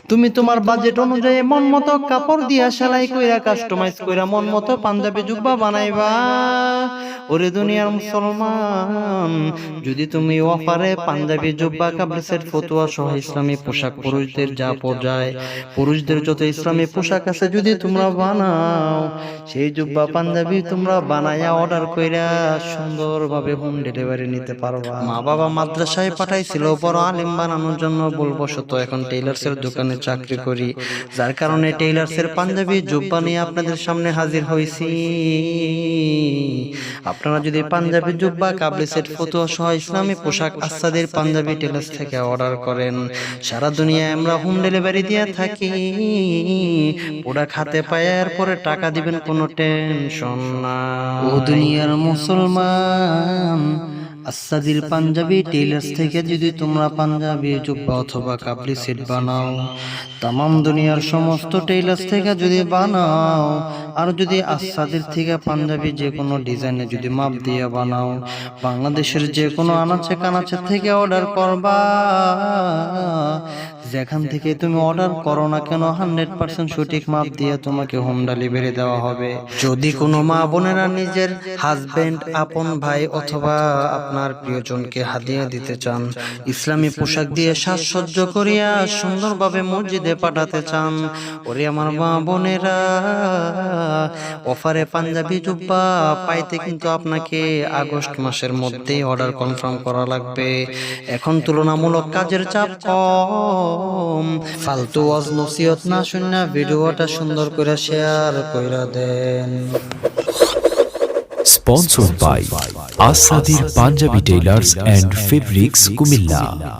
তুমি তোমার বাজেট অনুযায়ী মন মতো কাপড় দিয়া সেলাই কইরা কাস্টমাইজ কইরা মন মতো পাঞ্জাবি জুব্বা বানাইবা। ওরে দুনিয়ার মুসলমান, যদি তুমি অফারে পাঞ্জাবি জুব্বা কাপড় সেট ফতুয়া সহ ইসলামী পোশাক পুরুষদের যা পর্যায় পুরুষদের যত ইসলামী পোশাক আছে যদি তোমরা বানাও, সেই জুব্বা পাঞ্জাবি তোমরা বানায়া অর্ডার কইরা সুন্দরভাবে হোম ডেলিভারি নিতে পারবা। মা বাবা মাদ্রাসায় পাঠাইছিল বড় আলিম বানানোর জন্য, ভুলবশত এখন টেইলার্সের দোকানে চাকরি করি, যার কারণে টেইলার্সের পাঞ্জাবি জুব্বা নিয়ে আপনাদের সামনে হাজির হয়েছি। আপনারা যদি পাঞ্জাবি জুব্বা কাবলি সেট ফতুয়া সহ ইসলামী পোশাক আচ্ছাদের পাঞ্জাবি টেইলার্স থেকে অর্ডার করেন, সারা দুনিয়ায় আমরা হোম ডেলিভারি দিয়ে থাকি। ওরা খাতে পায়ার পরে টাকা দিবেন, কোনো টেনশন না। ও দুনিয়ার মুসলমান, আসাদির পাঞ্জাবি টেইলার্স থেকে যদি তোমরা পাঞ্জাবি জুব্বা অথবা কাবলি সেট বানাও, তামাম দুনিয়ার সমস্ত টেইলার্স থেকে যদি বানাও, আর যদি আসাদির থেকে পাঞ্জাবি যে কোনো ডিজাইনে যদি মাপ দিয়ে বানাও, বাংলাদেশের যে কোনো আনাচে কানাচে থেকে অর্ডার করবা, যেখান থেকে তুমি অর্ডার করো না কেন 100% সঠিক মাপ দিয়ে তোমাকে হোম ডেলিভারি দেওয়া হবে। যদি কোনো মা বোনেরা নিজের হাজবেন্ড, আপন ভাই অথবা আপনার প্রিয়জনকে হাদিয়া দিতে চান, ইসলামী পোশাক দিয়ে সাজসজ্জ করিয়া সুন্দরভাবে মসজিদে পাঠাতে চান, ওরে আমার মা বোনেরা, অফারে পাঞ্জাবি জুব্বা পাইতে কিন্তু আপনাকে আগস্ট মাসের মধ্যেই অর্ডার কনফার্ম করা লাগবে। এখন তুলনামূলক কাজের চাপ কম, ফালতু ওয়াজ নসিহত না শুনে ভিডিওটা সুন্দর করে শেয়ার কইরা দেন। Sponsored by Asadir Punjabi Tailors and Fabrics, Kumilla।